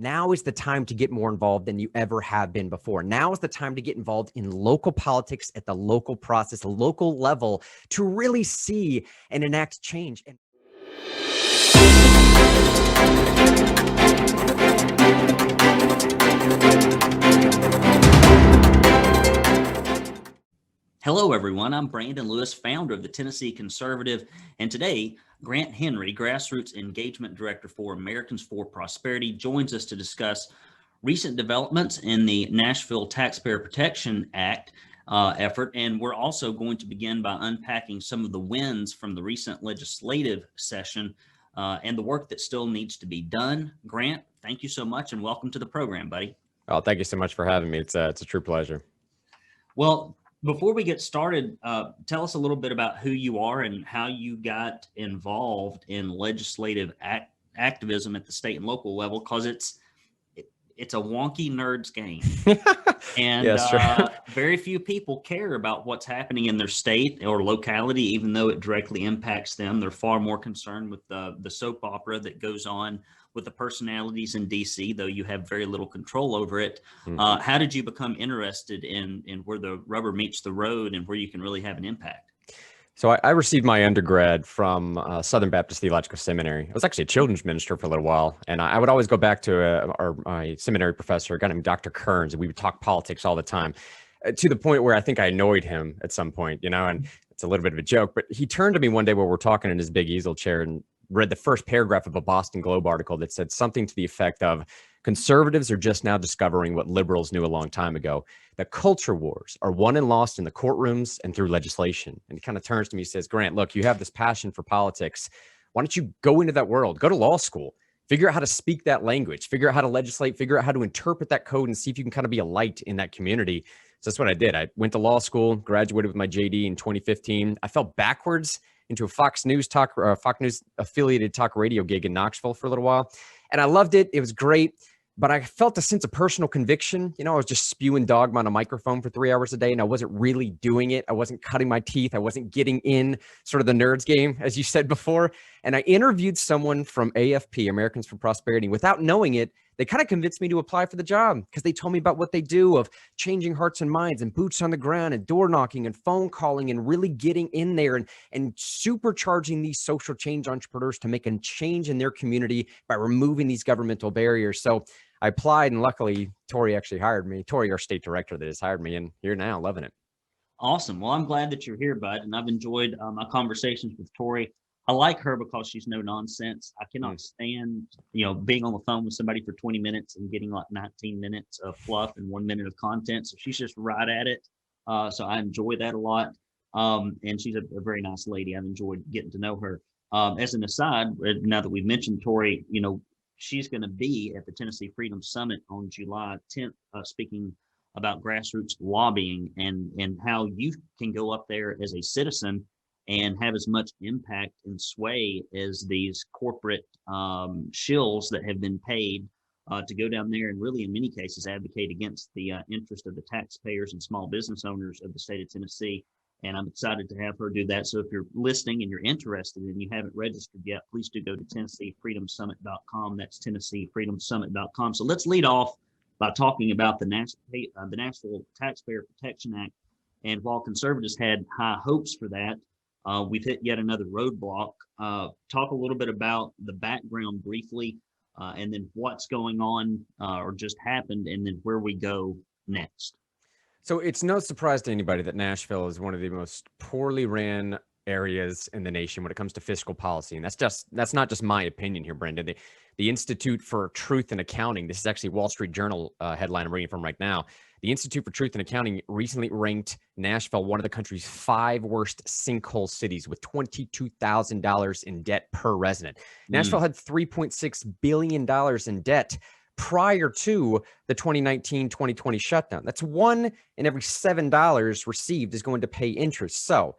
Now is the time to get more involved than you ever have been before. Now is the time to get involved in local politics at the local process, the local level, to really see and enact change. Hello, everyone. I'm Brandon Lewis, founder of the Tennessee Conservative, and today, Grant Henry, Grassroots Engagement Director for Americans for Prosperity, joins us to discuss recent developments in the Nashville Taxpayer Protection Act effort, and we're also going to begin by unpacking some of the wins from the recent legislative session and the work that still needs to be done. Grant, thank you so much, and welcome to the program, buddy. Oh, thank you so much for having me. It's a true pleasure. Well, before we get started, tell us a little bit about who you are and how you got involved in legislative activism at the state and local level, because it's a wonky nerd's game. And yes, very few people care about what's happening in their state or locality, even though it directly impacts them. They're far more concerned with the soap opera that goes on with the personalities in DC, though you have very little control over it. How did you become interested in where the rubber meets the road and where you can really have an impact? So I received my undergrad from Southern Baptist Theological Seminary. I was actually a children's minister for a little while, and I would always go back to my seminary professor, a guy named Dr. Kearns, and we would talk politics all the time, to the point where I think I annoyed him at some point, and it's a little bit of a joke, but he turned to me one day while we're talking in his big easel chair and read the first paragraph of a Boston Globe article that said something to the effect of, conservatives are just now discovering what liberals knew a long time ago. The culture wars are won and lost in the courtrooms and through legislation. And he kind of turns to me and says, Grant, look, you have this passion for politics. Why don't you go into that world? Go to law school. Figure out how to speak that language. Figure out how to legislate. Figure out how to interpret that code and see if you can kind of be a light in that community. So that's what I did. I went to law school, graduated with my JD in 2015. I fell backwards into a Fox News affiliated talk radio gig in Nashville for a little while. And I loved it. It was great. But I felt a sense of personal conviction. I was just spewing dogma on a microphone for 3 hours a day, and I wasn't really doing it. I wasn't cutting my teeth. I wasn't getting in sort of the nerds game, as you said before. And I interviewed someone from AFP, Americans for Prosperity. Without knowing it, they kind of convinced me to apply for the job because they told me about what they do of changing hearts and minds and boots on the ground and door knocking and phone calling and really getting in there and supercharging these social change entrepreneurs to make a change in their community by removing these governmental barriers. So I applied, and luckily Tori actually hired me. Tori, our state director, that has hired me, and here now, loving it. Awesome. Well, I'm glad that you're here, bud, and I've enjoyed my conversations with Tori. I like her because she's no nonsense. I cannot stand, being on the phone with somebody for 20 minutes and getting like 19 minutes of fluff and 1 minute of content. So she's just right at it. So I enjoy that a lot. And she's a very nice lady. I've enjoyed getting to know her. As an aside, now that we've mentioned Tori, she's going to be at the Tennessee Freedom Summit on July 10th, speaking about grassroots lobbying and how you can go up there as a citizen and have as much impact and sway as these corporate shills that have been paid to go down there and really, in many cases, advocate against the interest of the taxpayers and small business owners of the state of Tennessee. And I'm excited to have her do that. So if you're listening and you're interested and you haven't registered yet, please do go to TennesseeFreedomSummit.com. That's TennesseeFreedomSummit.com. So let's lead off by talking about the Nashville Taxpayer Protection Act. And while conservatives had high hopes for that, we've hit yet another roadblock. Talk a little bit about the background briefly, and then what's going on or just happened, and then where we go next. So it's no surprise to anybody that Nashville is one of the most poorly ran areas in the nation when it comes to fiscal policy. And that's not just my opinion here, Brendan. The Institute for Truth and Accounting, this is actually Wall Street Journal headline I'm reading from right now. The Institute for Truth and Accounting recently ranked Nashville one of the country's 5 worst sinkhole cities with $22,000 in debt per resident. Nashville had $3.6 billion in debt prior to the 2019-2020 shutdown. That's 1 in every $7 received is going to pay interest. So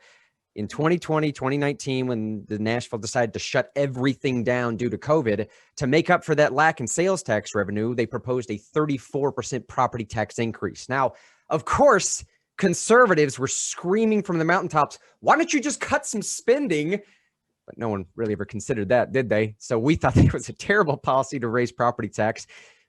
in 2020, 2019, when the Nashville decided to shut everything down due to COVID, to make up for that lack in sales tax revenue, they proposed a 34% property tax increase. Now, of course, conservatives were screaming from the mountaintops, why don't you just cut some spending? But no one really ever considered that, did they? So we thought it was a terrible policy to raise property tax.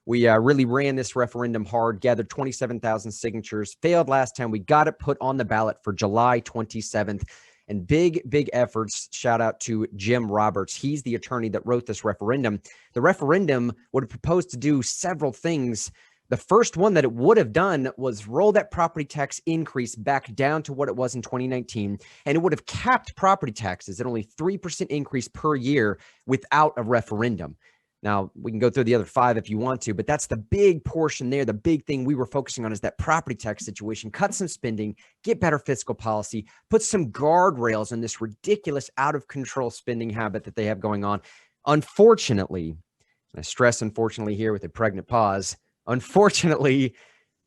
We really ran this referendum hard, gathered 27,000 signatures, failed last time. We got it put on the ballot for July 27th. And big efforts. Shout out to Jim Roberts. He's the attorney that wrote this referendum. The referendum would have proposed to do several things. The first one that it would have done was roll that property tax increase back down to what it was in 2019. And it would have capped property taxes at only 3% increase per year without a referendum. Now, we can go through the other 5 if you want to, but that's the big portion there. The big thing we were focusing on is that property tax situation. Cut some spending, get better fiscal policy, put some guardrails on this ridiculous out-of-control spending habit that they have going on. Unfortunately, and I stress unfortunately here with a pregnant pause, unfortunately,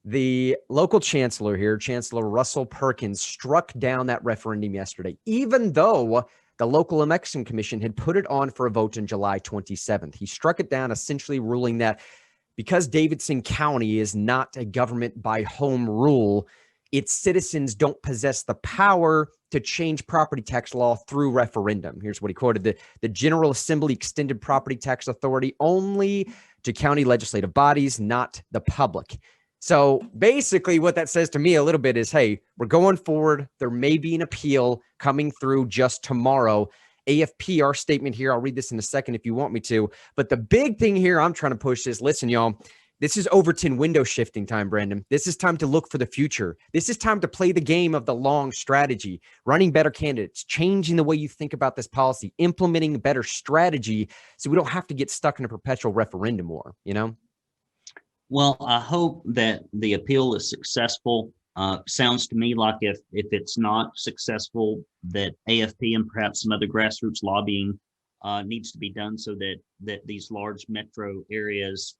the local chancellor here, Chancellor Russell Perkins, struck down that referendum yesterday, even though the local election commission had put it on for a vote on July 27th. He struck it down, essentially ruling that because Davidson County is not a government by home rule, its citizens don't possess the power to change property tax law through referendum. Here's what he quoted: the General Assembly extended property tax authority only to county legislative bodies, not the public. So basically what that says to me a little bit is, hey, we're going forward. There may be an appeal coming through just tomorrow. AFP, our statement here, I'll read this in a second if you want me to. But the big thing here I'm trying to push is, listen, y'all, this is Overton window shifting time, Brandon. This is time to look for the future. This is time to play the game of the long strategy, running better candidates, changing the way you think about this policy, implementing a better strategy so we don't have to get stuck in a perpetual referendum war, you know? Well, I hope that the appeal is successful. Sounds to me like if it's not successful, that AFP and perhaps some other grassroots lobbying needs to be done so that these large metro areas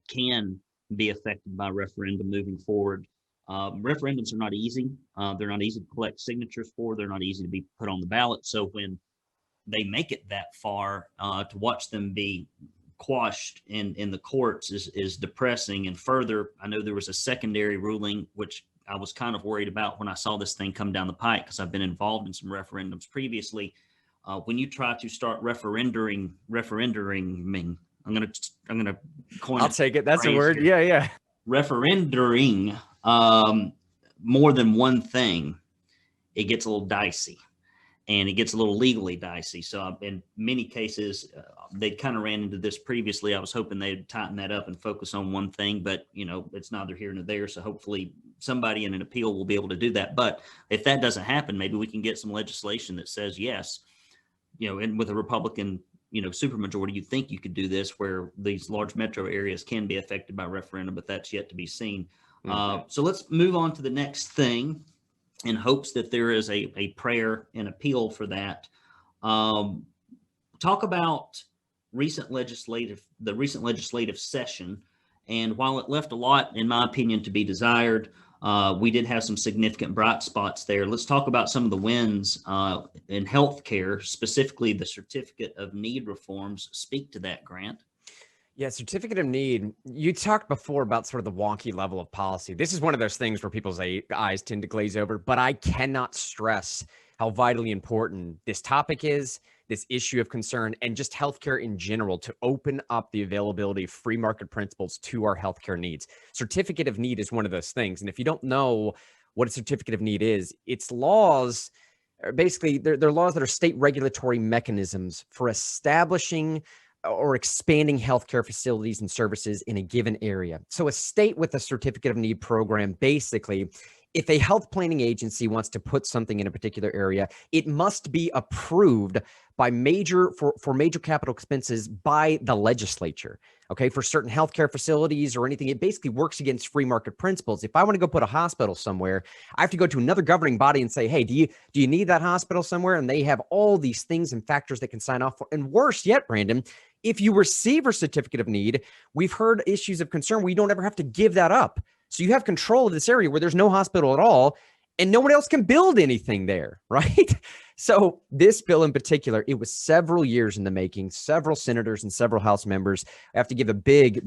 can be affected by referendum moving forward. Referendums are not easy. They're not easy to collect signatures for. They're not easy to be put on the ballot. So when they make it that far, to watch them be quashed in the courts is depressing. And further, I know there was a secondary ruling, which I was kind of worried about when I saw this thing come down the pike, because I've been involved in some referendums previously. When you try to start referendering, I'm gonna coin. I'll take it. That's a word. Here. Yeah. Referendering more than one thing, it gets a little dicey. And it gets a little legally dicey. So in many cases, they kind of ran into this previously. I was hoping they'd tighten that up and focus on one thing, but it's neither here nor there. So hopefully somebody in an appeal will be able to do that. But if that doesn't happen, maybe we can get some legislation that says, yes, and with a Republican, supermajority, you think you could do this where these large metro areas can be affected by referendum, but that's yet to be seen. Mm-hmm. So let's move on to the next thing, in hopes that there is a prayer and appeal for that. Talk about the recent legislative session. And while it left a lot, in my opinion, to be desired, we did have some significant bright spots there. Let's talk about some of the wins in healthcare, specifically the certificate of need reforms. Speak to that, Grant. Yeah, certificate of need. You talked before about sort of the wonky level of policy. This is one of those things where people's eyes tend to glaze over, but I cannot stress how vitally important this topic is, this issue of concern, and just healthcare in general, to open up the availability of free market principles to our healthcare needs. Certificate of need is one of those things. And if you don't know what a certificate of need is, it's laws, basically they're laws that are state regulatory mechanisms for establishing or expanding healthcare facilities and services in a given area. So a state with a certificate of need program, basically, if a health planning agency wants to put something in a particular area, it must be approved by for major capital expenses by the legislature. Okay, for certain healthcare facilities or anything, it basically works against free market principles. If I want to go put a hospital somewhere, I have to go to another governing body and say, hey, do you need that hospital somewhere? And they have all these things and factors they can sign off for. And worse yet, Brandon, if you receive a certificate of need, we've heard issues of concern where you don't ever have to give that up. So you have control of this area where there's no hospital at all and no one else can build anything there, right? So this bill in particular, it was several years in the making, several senators and several House members. I have to give a big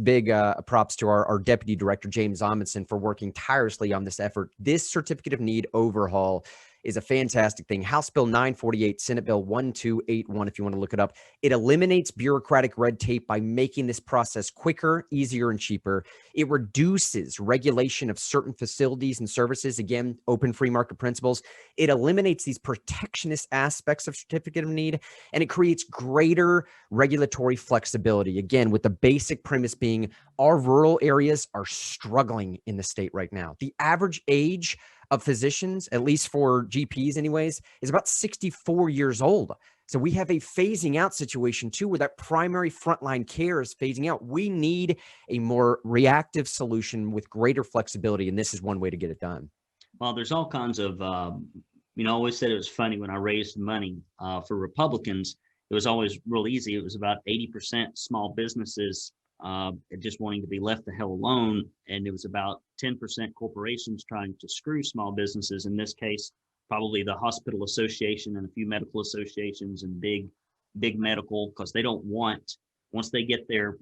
props to our Deputy Director, James Amundsen, for working tirelessly on this effort. This certificate of need overhaul is a fantastic thing. House Bill 948, Senate Bill 1281, if you want to look it up. It eliminates bureaucratic red tape by making this process quicker, easier, and cheaper. It reduces regulation of certain facilities and services. Again, open free market principles. It eliminates these protectionist aspects of certificate of need, and it creates greater regulatory flexibility. Again, with the basic premise being our rural areas are struggling in the state right now. The average age of physicians, at least for GPs anyways, is about 64 years old. So we have a phasing out situation too, where that primary frontline care is phasing out. We need a more reactive solution with greater flexibility, and this is one way to get it done. Well, there's all kinds of, I always said it was funny when I raised money for Republicans. It was always real easy. It was about 80% small businesses just wanting to be left the hell alone. And it was about 10% corporations trying to screw small businesses. In this case, probably the hospital association and a few medical associations and big medical, because they don't want, once they get their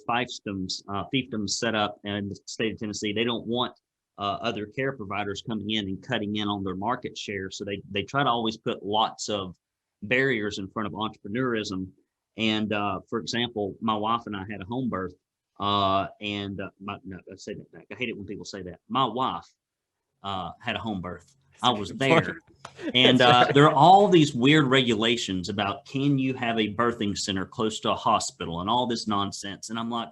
fiefdoms set up in the state of Tennessee, they don't want other care providers coming in and cutting in on their market share. So they try to always put lots of barriers in front of entrepreneurism. And for example, my wife and I had a home birth, I say that back. I hate it when people say that. My wife had a home birth. I was there. And there are all these weird regulations about, can you have a birthing center close to a hospital and all this nonsense. And I'm like,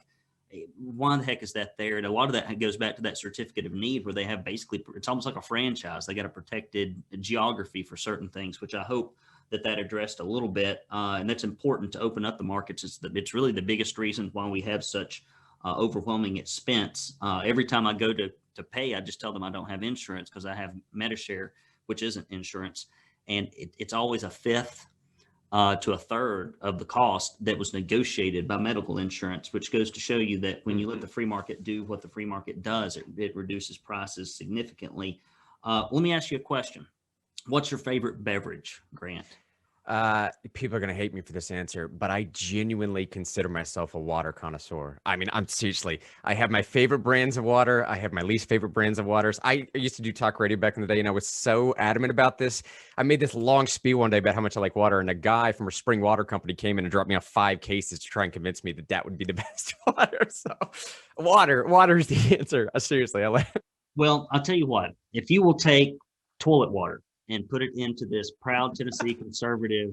why the heck is that there? And a lot of that goes back to that certificate of need where they have basically, it's almost like a franchise. They got a protected geography for certain things, which I hope that addressed a little bit. And that's important to open up the markets. It's really the biggest reason why we have such overwhelming expense. Every time I go to pay, I just tell them I don't have insurance because I have Medishare, which isn't insurance. And it's always a fifth to a third of the cost that was negotiated by medical insurance, which goes to show you that when you let the free market do what the free market does, it reduces prices significantly. Let me ask you a question. What's your favorite beverage, Grant? People are going to hate me for this answer, but I genuinely consider myself a water connoisseur. I mean, I have my favorite brands of water. I have my least favorite brands of waters. I used to do talk radio back in the day, and I was so adamant about this. I made this long spiel one day about how much I like water, and a guy from a spring water company came in and dropped me off 5 cases to try and convince me that would be the best water. So water is the answer. Seriously, I like it. Well, I'll tell you what, if you will take toilet water and put it into this proud Tennessee conservative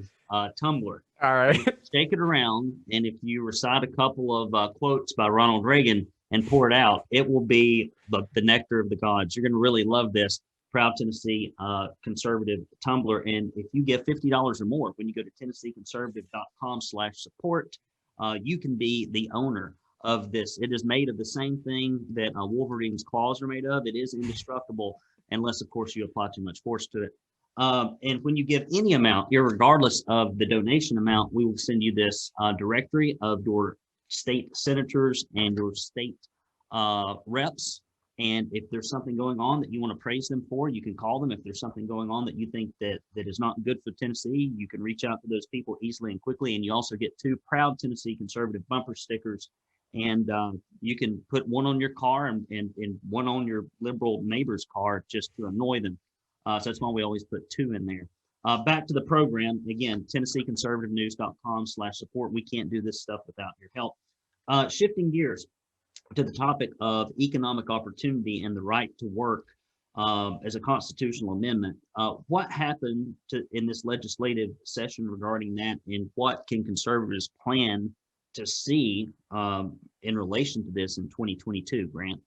tumbler. All right. Shake it around, and if you recite a couple of quotes by Ronald Reagan and pour it out, it will be the nectar of the gods. You're going to really love this proud Tennessee conservative tumbler. And if you give $50 or more, when you go to tennesseeconservative.com/support, you can be the owner of this. It is made of the same thing that Wolverine's claws are made of. It is indestructible, unless, of course, you apply too much force to it. And when you give any amount, irregardless of the donation amount, we will send you this directory of your state senators and your state reps. And if there's something going on that you want to praise them for, you can call them. If there's something going on that you think that is not good for Tennessee, you can reach out to those people easily and quickly. And you also get 2 proud Tennessee conservative bumper stickers. And you can put one on your car and one on your liberal neighbor's car just to annoy them. So that's why we always put 2 in there. Back to the program. Again, TennesseeConservativeNews.com/support. We can't do this stuff without your help. Shifting gears to the topic of economic opportunity and the right to work as a constitutional amendment. What happened in this legislative session regarding that, and what can conservatives plan to see in relation to this in 2022, Grant?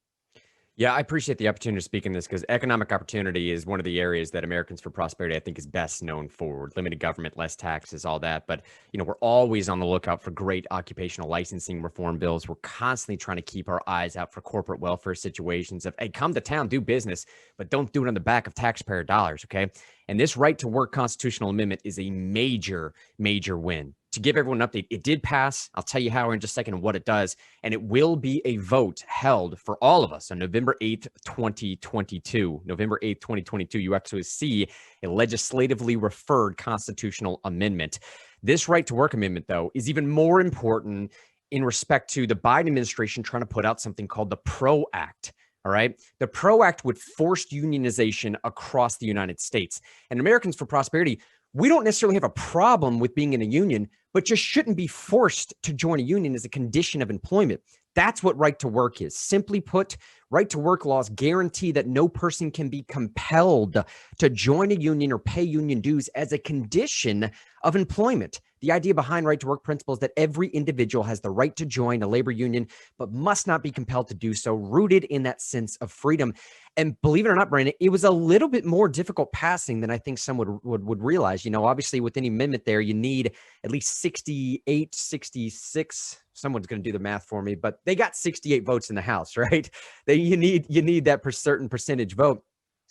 Yeah, I appreciate the opportunity to speak in this because economic opportunity is one of the areas that Americans for Prosperity, I think, is best known for. Limited government, less taxes, all that. But, we're always on the lookout for great occupational licensing reform bills. We're constantly trying to keep our eyes out for corporate welfare situations of, hey, come to town, do business, but don't do it on the back of taxpayer dollars, okay? And this right to work constitutional amendment is a major, major win. To give everyone an update, it did pass. I'll tell you how in just a second what it does. And it will be a vote held for all of us on November 8th, 2022. November 8th, 2022, you actually see a legislatively referred constitutional amendment. This right to work amendment, though, is even more important in respect to the Biden administration trying to put out something called the PRO Act. All right. The PRO Act would force unionization across the United States. And Americans for Prosperity, we don't necessarily have a problem with being in a union, but just shouldn't be forced to join a union as a condition of employment. That's what right to work is. Simply put, right to work laws guarantee that no person can be compelled to join a union or pay union dues as a condition of employment. The idea behind right to work principle is that every individual has the right to join a labor union, but must not be compelled to do so, rooted in that sense of freedom. And believe it or not, Brandon, it was a little bit more difficult passing than I think some would realize. You know, obviously with any amendment there, you need at least 68, 66. Someone's going to do the math for me, but they got 68 votes in the House, right? You need that certain percentage vote.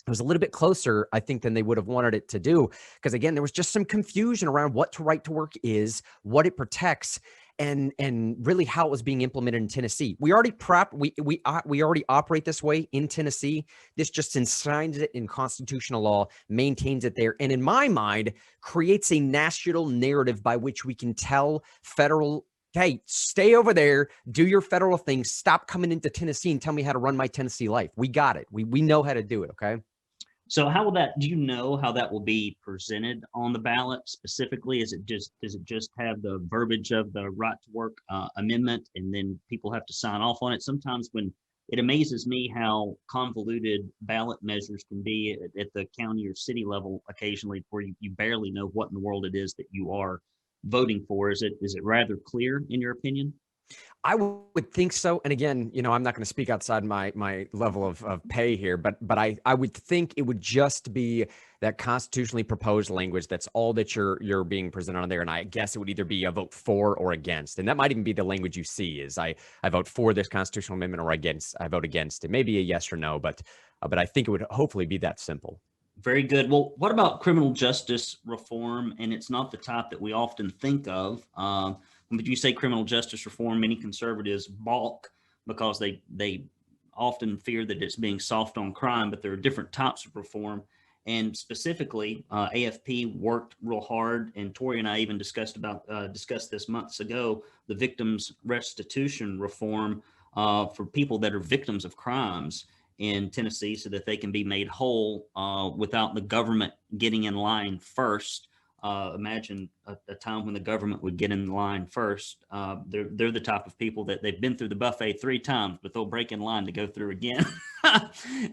It was a little bit closer, I think, than they would have wanted it to do. Because again, there was just some confusion around what right to work is, what it protects, and really how it was being implemented in Tennessee. We already operate this way in Tennessee. This just enshrines it in constitutional law, maintains it there, and in my mind, creates a national narrative by which we can tell federal, hey, stay over there, do your federal thing, stop coming into Tennessee and tell me how to run my Tennessee life. We got it. We know how to do it, okay? So how will that, do you know how that will be presented on the ballot specifically? Does it just have the verbiage of the right to work amendment and then people have to sign off on it? Sometimes when it amazes me how convoluted ballot measures can be at the county or city level occasionally, where you barely know what in the world it is that you are voting for. Is it rather clear in your opinion? I would think so. And again, you know, I'm not going to speak outside my level of pay here, but I would think it would just be that constitutionally proposed language. That's all that you're being presented on there. And I guess it would either be a vote for or against. And that might even be the language you see is I vote for this constitutional amendment or I vote against it. Maybe a yes or no, but I think it would hopefully be that simple. Very good. Well, what about criminal justice reform? And it's not the type that we often think of. But you say criminal justice reform, many conservatives balk because they often fear that it's being soft on crime, but there are different types of reform. And specifically, AFP worked real hard, and Tori and I even discussed this months ago, the victims restitution reform for people that are victims of crimes in Tennessee so that they can be made whole without the government getting in line first. Imagine a time when the government would get in line first. They're the type of people that they've been through the buffet 3 times, but they'll break in line to go through again.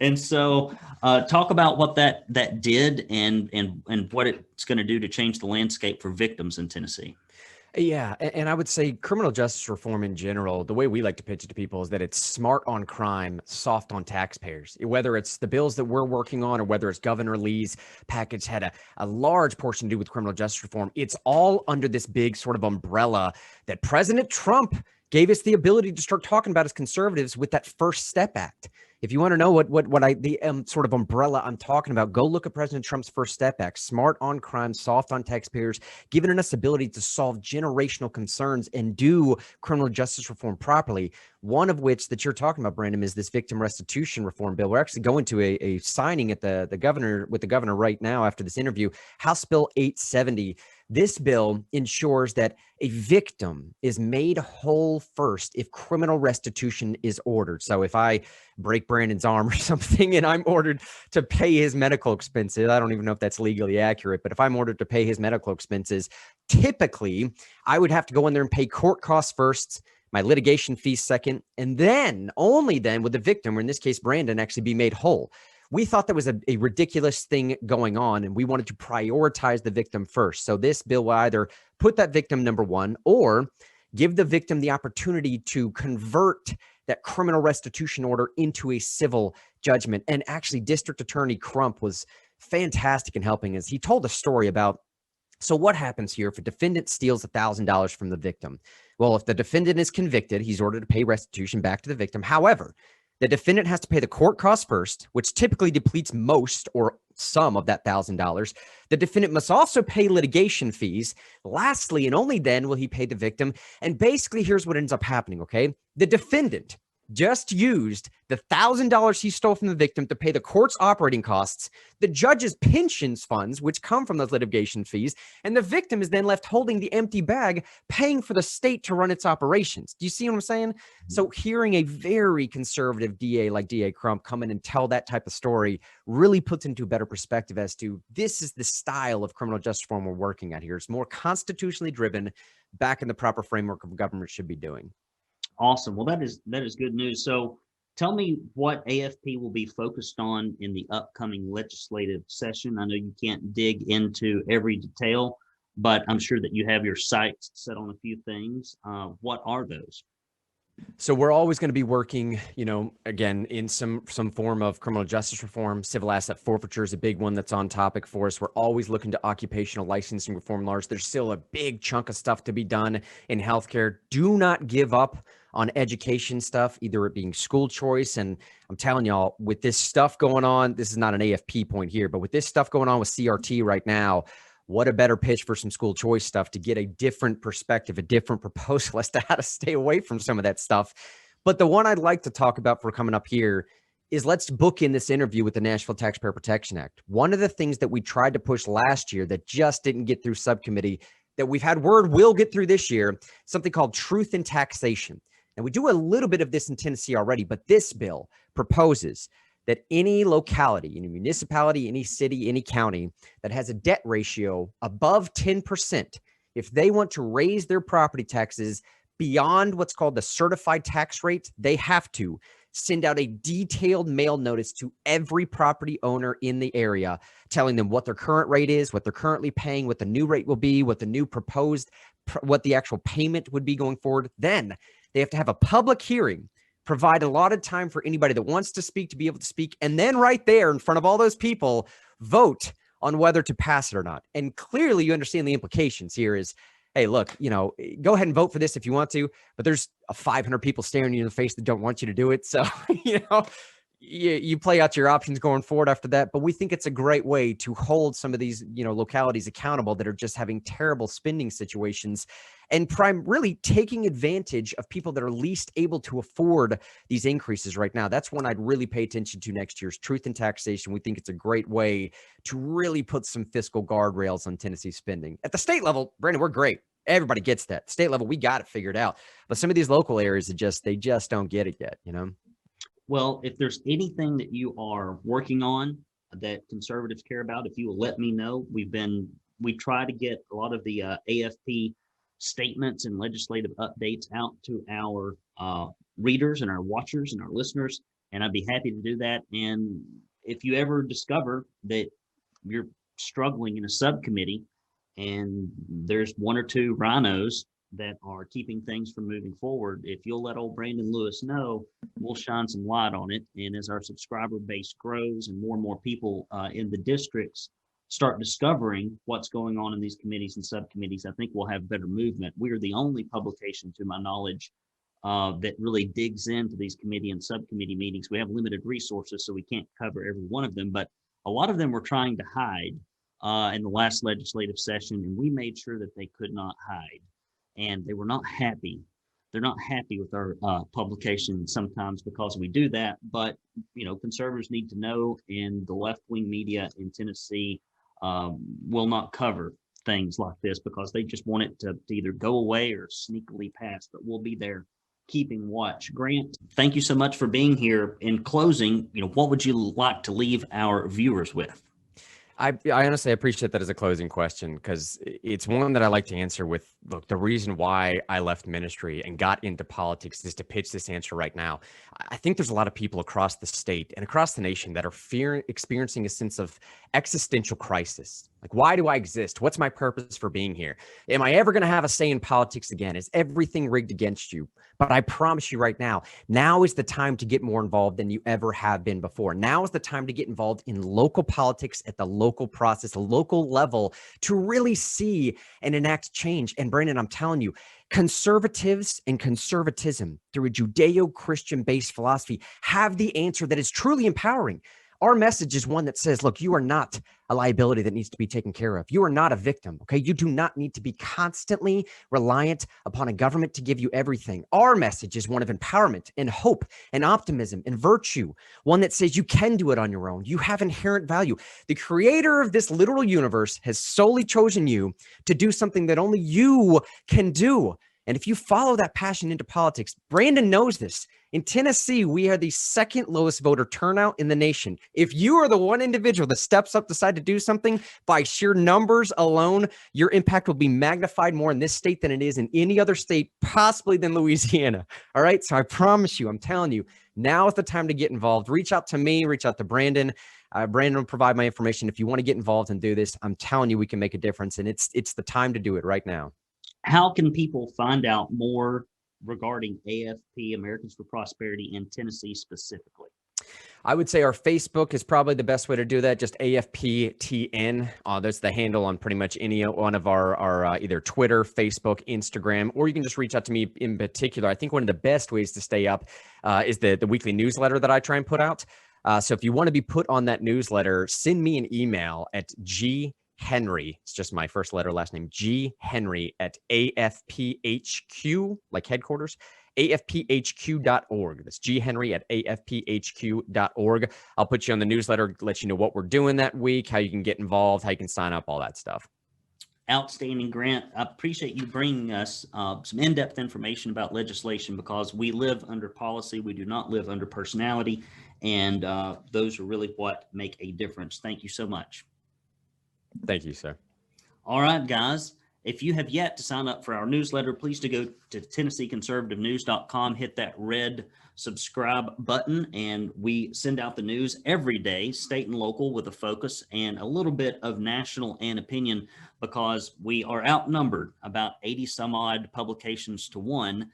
And so talk about what that did and what it's going to do to change the landscape for victims in Tennessee. Yeah, and I would say criminal justice reform in general, the way we like to pitch it to people is that it's smart on crime, soft on taxpayers. Whether it's the bills that we're working on or whether it's Governor Lee's package had a large portion to do with criminal justice reform, it's all under this big sort of umbrella that President Trump gave us the ability to start talking about as conservatives with that First Step Act. If you want to know the sort of umbrella I'm talking about, go look at President Trump's First Step Act. Smart on crime, soft on taxpayers, giving us ability to solve generational concerns and do criminal justice reform properly. One of which that you're talking about, Brandon, is this victim restitution reform bill. We're actually going to a signing at the governor right now after this interview. House Bill 870. This bill ensures that a victim is made whole first if criminal restitution is ordered. So if I break Brandon's arm or something and I'm ordered to pay his medical expenses, I don't even know if that's legally accurate, but if I'm ordered to pay his medical expenses, typically I would have to go in there and pay court costs first, my litigation fees second, and then, only then, would the victim, or in this case, Brandon, actually be made whole. We thought that was a ridiculous thing going on, and we wanted to prioritize the victim first. So this bill will either put that victim number one or give the victim the opportunity to convert that criminal restitution order into a civil judgment. And actually, District Attorney Crump was fantastic in helping us. He told a story about, so what happens here if a defendant steals $1,000 from the victim? Well, if the defendant is convicted, he's ordered to pay restitution back to the victim. However, the defendant has to pay the court costs first, which typically depletes most or some of that $1,000. The defendant must also pay litigation fees. Lastly, and only then will he pay the victim. And basically, here's what ends up happening, okay? The defendant just used the $1,000 he stole from the victim to pay the court's operating costs, the judge's pensions funds, which come from those litigation fees, and the victim is then left holding the empty bag, paying for the state to run its operations. Do you see what I'm saying? So hearing a very conservative DA like DA Crump come in and tell that type of story really puts into a better perspective as to this is the style of criminal justice reform we're working at here. It's more constitutionally driven, back in the proper framework of government should be doing. Awesome. Well, that is good news. So tell me what AFP will be focused on in the upcoming legislative session. I know you can't dig into every detail, but I'm sure that you have your sights set on a few things. What are those? So we're always going to be working, again, in some form of criminal justice reform. Civil asset forfeiture is a big one that's on topic for us. We're always looking to occupational licensing reform laws. There's still a big chunk of stuff to be done in healthcare. Do not give up on education stuff, either it being school choice. And I'm telling y'all, with this stuff going on, this is not an AFP point here, but with this stuff going on with CRT right now, what a better pitch for some school choice stuff to get a different perspective, a different proposal as to how to stay away from some of that stuff. But the one I'd like to talk about for coming up here is let's book in this interview with the Nashville Taxpayer Protection Act. One of the things that we tried to push last year that just didn't get through subcommittee, that we've had word will get through this year, something called truth in taxation. And we do a little bit of this in Tennessee already, but this bill proposes that any locality, any municipality, any city, any county that has a debt ratio above 10%, if they want to raise their property taxes beyond what's called the certified tax rate, they have to send out a detailed mail notice to every property owner in the area, telling them what their current rate is, what they're currently paying, what the new rate will be, what the new proposed, what the actual payment would be going forward. Then they have to have a public hearing, provide a lot of time for anybody that wants to speak to be able to speak, and then right there in front of all those people, vote on whether to pass it or not. And clearly you understand the implications here is, hey, look, go ahead and vote for this if you want to, but there's 500 people staring you in the face that don't want you to do it. So, you play out your options going forward after that. But we think it's a great way to hold some of these, localities accountable that are just having terrible spending situations and really taking advantage of people that are least able to afford these increases right now. That's one I'd really pay attention to next year's truth in taxation. We think it's a great way to really put some fiscal guardrails on Tennessee spending. At the state level, Brandon, we're great. Everybody gets that. State level, we got it figured out. But some of these local areas, they just don't get it yet, Well, if there's anything that you are working on that conservatives care about, if you will let me know. We try to get a lot of the AFP statements and legislative updates out to our readers and our watchers and our listeners, and I'd be happy to do that. And if you ever discover that you're struggling in a subcommittee and there's one or two rhinos that are keeping things from moving forward, if you'll let old Brandon Lewis know, we'll shine some light on it. And as our subscriber base grows and more people in the districts start discovering what's going on in these committees and subcommittees, I think we'll have better movement. We are the only publication, to my knowledge, that really digs into these committee and subcommittee meetings. We have limited resources, so we can't cover every one of them, but a lot of them we're trying to hide in the last legislative session, and we made sure that they could not hide. And they were not happy. They're not happy with our publication sometimes because we do that. But, conservatives need to know, and the left-wing media in Tennessee will not cover things like this because they just want it to either go away or sneakily pass. But we'll be there keeping watch. Grant, thank you so much for being here. In closing, what would you like to leave our viewers with? I honestly appreciate that as a closing question because it's one that I like to answer with, look, the reason why I left ministry and got into politics is to pitch this answer right now. I think there's a lot of people across the state and across the nation that are experiencing a sense of existential crisis. Like, why do I exist? What's my purpose for being here? Am I ever going to have a say in politics again? Is everything rigged against you? But I promise you right now is the time to get more involved than you ever have been before. Now is the time to get involved in local politics at the local process, a local level, to really see and enact change. And Brandon, I'm telling you, conservatives and conservatism through a Judeo-Christian based philosophy have the answer that is truly empowering. Our message is one that says, look, you are not a liability that needs to be taken care of. You are not a victim, okay? You do not need to be constantly reliant upon a government to give you everything. Our message is one of empowerment and hope and optimism and virtue, one that says you can do it on your own. You have inherent value. The creator of this literal universe has solely chosen you to do something that only you can do. And if you follow that passion into politics, Brandon knows this. In Tennessee, we are the second lowest voter turnout in the nation. If you are the one individual that steps up, decide to do something, by sheer numbers alone, your impact will be magnified more in this state than it is in any other state, possibly than Louisiana. All right. So I promise you, I'm telling you, now is the time to get involved. Reach out to me, reach out to Brandon. Brandon will provide my information. If you want to get involved and do this, I'm telling you, we can make a difference. And it's the time to do it right now. How can people find out more regarding AFP, Americans for Prosperity, in Tennessee specifically? I would say our Facebook is probably the best way to do that. Just AFPTN. That's the handle on pretty much any one of our either Twitter, Facebook, Instagram, or you can just reach out to me in particular. I think one of the best ways to stay up is the weekly newsletter that I try and put out. So if you want to be put on that newsletter, send me an email at Henry, it's just my first letter, last name, Henry at AFPHQ, like headquarters, AFPHQ.org. That's Henry at AFPHQ.org. I'll put you on the newsletter, let you know what we're doing that week, how you can get involved, how you can sign up, all that stuff. Outstanding, Grant. I appreciate you bringing us some in-depth information about legislation, because we live under policy. We do not live under personality. And those are really what make a difference. Thank you so much. Thank you, sir. All right, guys. If you have yet to sign up for our newsletter, please go to TennesseeConservativeNews.com, hit that red subscribe button, and we send out the news every day, state and local, with a focus and a little bit of national and opinion, because we are outnumbered about 80 some odd publications to 1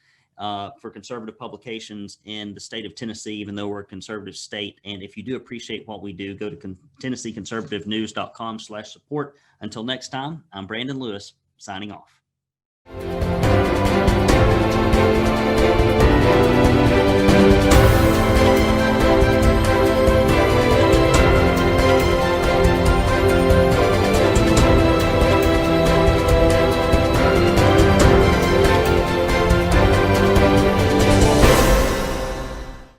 for conservative publications in the state of Tennessee, even though we're a conservative state. And if you do appreciate what we do, go to TennesseeConservativeNews.com/support. Until next time, I'm Brandon Lewis, signing off.